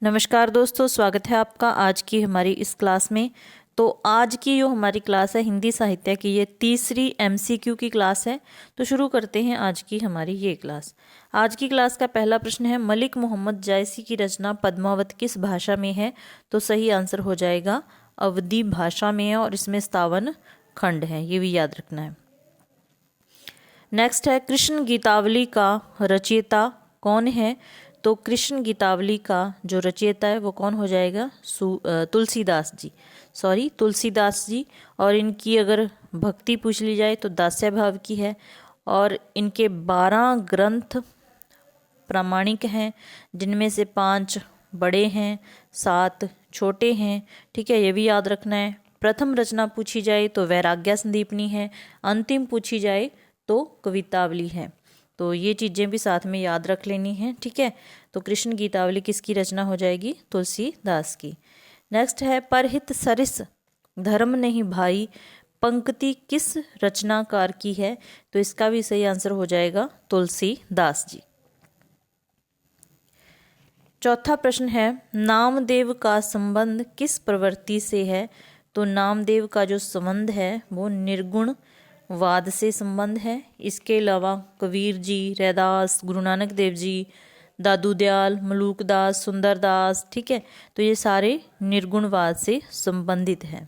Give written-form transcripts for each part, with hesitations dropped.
नमस्कार दोस्तों, स्वागत है आपका आज की हमारी इस क्लास में। तो आज की जो हमारी क्लास है हिंदी साहित्य की, ये तीसरी एमसीक्यू की क्लास है। तो शुरू करते हैं आज की हमारी ये क्लास। आज की क्लास का पहला प्रश्न है, मलिक मोहम्मद जायसी की रचना पद्मावत किस भाषा में है? तो सही आंसर हो जाएगा अवधी भाषा में है और इसमें 57 खंड हैं, ये भी याद रखना है। नेक्स्ट है, कृष्ण गीतावली का रचयिता कौन है? तो कृष्ण गीतावली का जो रचयिता है वो कौन हो जाएगा? तुलसीदास जी। और इनकी अगर भक्ति पूछ ली जाए तो दास्य भाव की है। और इनके 12 ग्रंथ प्रामाणिक हैं, जिनमें से 5 बड़े हैं, 7 छोटे हैं। ठीक है, ये भी याद रखना है। प्रथम रचना पूछी जाए तो वैराग्य संदीपनी है, अंतिम पूछी जाए तो कवितावली है। तो ये चीज़ें भी साथ में याद रख लेनी है। ठीक है, तो कृष्ण गीतावली किसकी रचना हो जाएगी? तुलसीदास की। नेक्स्ट है, परहित सरिस धर्म नहीं भाई पंक्ति किस रचनाकार की है? तो इसका भी सही आंसर हो जाएगा तुलसीदास जी। चौथा प्रश्न है, नामदेव का संबंध किस प्रवृत्ति से है? तो नामदेव का जो संबंध है वो निर्गुण वाद से संबंध है। इसके अलावा कबीर जी, रैदास, गुरु नानक देव जी, दादू दयाल, मलूकदास, सुंदरदास, ठीक है, तो ये सारे निर्गुणवाद से संबंधित हैं।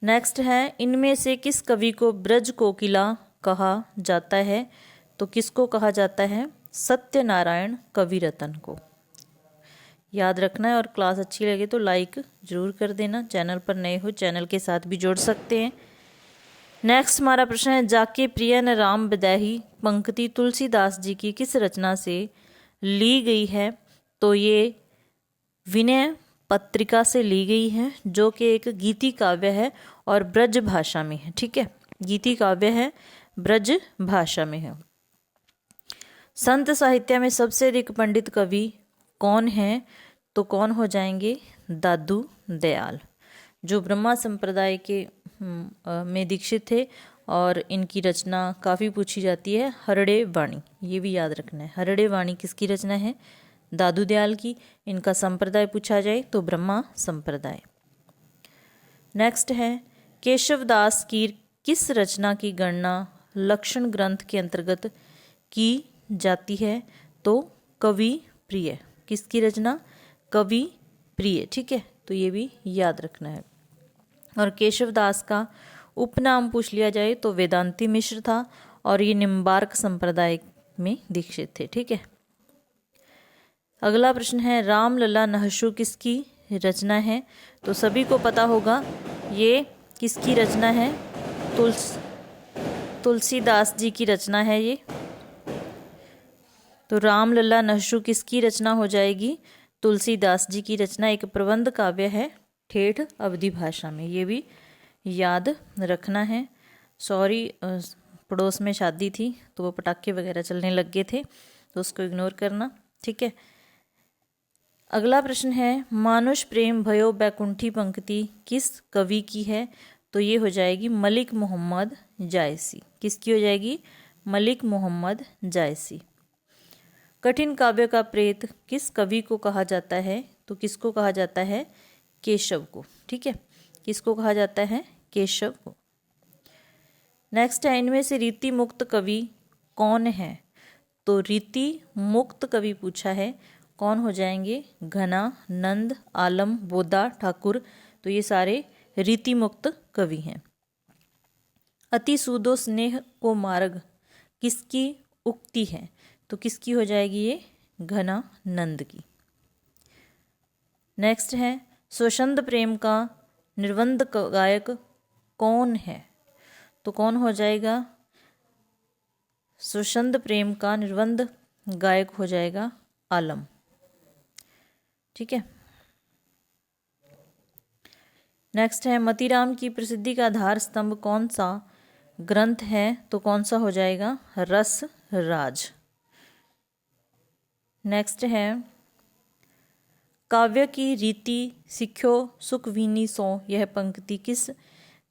नेक्स्ट है, इनमें से किस कवि को ब्रज कोकिला कहा जाता है? तो किसको कहा जाता है? सत्यनारायण कविरत्न को। याद रखना है और क्लास अच्छी लगे तो लाइक जरूर कर देना। चैनल पर नए हो चैनल के साथ भी जोड़ सकते हैं। नेक्स्ट हमारा प्रश्न है, जाके प्रिय न राम बदैही पंक्ति तुलसीदास जी की किस रचना से ली गई है? तो ये विनय पत्रिका से ली गई है, जो कि एक गीति काव्य है और ब्रज भाषा में है। ठीक है, गीति काव्य है, ब्रज भाषा में है। संत साहित्य में सबसे अधिक पंडित कवि कौन है? तो कौन हो जाएंगे? दादू दयाल, जो ब्रह्मा संप्रदाय के में दीक्षित थे और इनकी रचना काफ़ी पूछी जाती है। हरड़े वाणी, ये भी याद रखना है। हरड़े वाणी किसकी रचना है? दादू दयाल की। इनका संप्रदाय पूछा जाए तो ब्रह्मा संप्रदाय। नेक्स्ट है, केशवदास की किस रचना की गणना लक्षण ग्रंथ के अंतर्गत की जाती है? तो कवि प्रिय। किसकी रचना? कवि प्रिय। ठीक है, तो ये भी याद रखना है। और केशवदास का उपनाम पूछ लिया जाए तो वेदांती मिश्र था और ये निम्बार्क संप्रदाय में दीक्षित थे। ठीक है, अगला प्रश्न है, रामलला नहशु किसकी रचना है? तो सभी को पता होगा ये किसकी रचना है? तुलसीदास जी की रचना है ये। तो रामलला नहशु किसकी रचना हो जाएगी? तुलसीदास जी की रचना। एक प्रबंध काव्य है ठेठ अवधी भाषा में, ये भी याद रखना है। सॉरी, पड़ोस में शादी थी तो वो पटाखे वगैरह चलने लग गए थे, तो उसको इग्नोर करना। ठीक है, अगला प्रश्न है, मानुष प्रेम भयो बैकुंठी पंक्ति किस कवि की है? तो ये हो जाएगी मलिक मोहम्मद जायसी। किसकी हो जाएगी? मलिक मोहम्मद जायसी। कठिन काव्य का प्रेत किस कवि को कहा जाता है? तो किसको कहा जाता है? केशव को। ठीक है, किसको कहा जाता है? केशव को। नेक्स्ट है, इनमें से रीति मुक्त कवि कौन है? तो रीति मुक्त कवि पूछा है, कौन हो जाएंगे? घना, नंद, आलम, बोदा, ठाकुर, तो ये सारे रीति मुक्त कवि हैं। अति सूदो स्नेह को मार्ग किसकी उक्ति है? तो किसकी हो जाएगी ये? घना नंद की। नेक्स्ट है, स्वच्छंद प्रेम का निर्बंध गायक कौन है? तो कौन हो जाएगा? स्वच्छंद प्रेम का निर्बंध गायक हो जाएगा आलम। ठीक है, नेक्स्ट है, मतीराम की प्रसिद्धि का आधार स्तंभ कौन सा ग्रंथ है? तो कौन सा हो जाएगा? रस राज। नेक्स्ट है, काव्य की रीति सिख्यो सुखवीनी सो, यह पंक्ति किस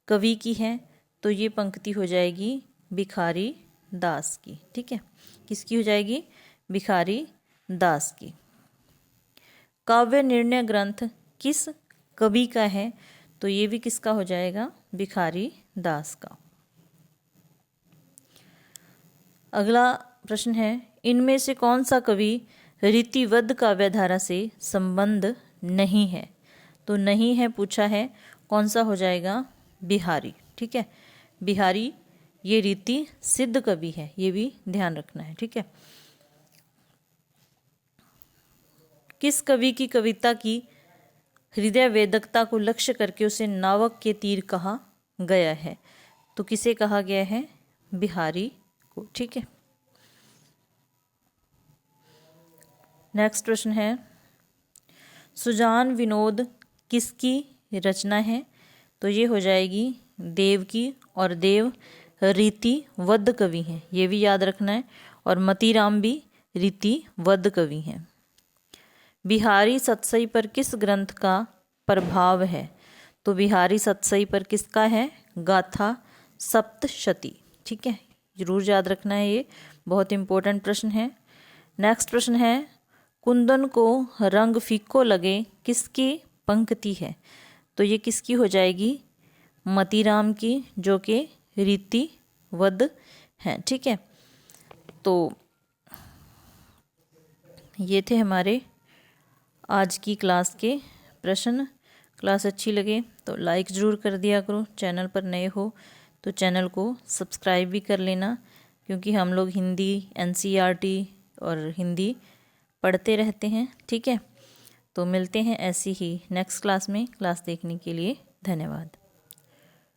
कवि की है? तो ये पंक्ति हो जाएगी भिखारी दास की। ठीक है, किसकी हो जाएगी? भिखारी दास की। काव्य निर्णय ग्रंथ किस कवि का है? तो ये भी किसका हो जाएगा? भिखारी दास का। अगला प्रश्न है, इनमें से कौन सा कवि रीतिवद्ध काव्यधारा से संबंध नहीं है? तो नहीं है पूछा है, कौन सा हो जाएगा? बिहारी। ठीक है, बिहारी ये रीति सिद्ध कवि है, ये भी ध्यान रखना है। ठीक है, किस कवि की कविता की हृदय वेदकता को लक्ष्य करके उसे नावक के तीर कहा गया है? तो किसे कहा गया है? बिहारी को। ठीक है, नेक्स्ट प्रश्न है, सुजान विनोद किसकी रचना है? तो ये हो जाएगी देव की, और देव रीतिवद्ध कवि हैं, ये भी याद रखना है। और मतीराम भी रीतिवद्ध कवि हैं। बिहारी सतसई पर किस ग्रंथ का प्रभाव है? तो बिहारी सतसई पर किसका है? गाथा सप्तशती। ठीक है, जरूर याद रखना है, ये बहुत इंपॉर्टेंट प्रश्न है। नेक्स्ट प्रश्न है, कुंदन को रंग फीको लगे किसकी पंक्ति है? तो ये किसकी हो जाएगी? मतीराम की, जो कि रीतिवद्ध हैं। ठीक है, तो ये थे हमारे आज की क्लास के प्रश्न। क्लास अच्छी लगे तो लाइक ज़रूर कर दिया करो। चैनल पर नए हो तो चैनल को सब्सक्राइब भी कर लेना, क्योंकि हम लोग हिंदी NCERT और हिंदी पढ़ते रहते हैं। ठीक है, तो मिलते हैं ऐसी ही नेक्स्ट क्लास में। क्लास देखने के लिए धन्यवाद।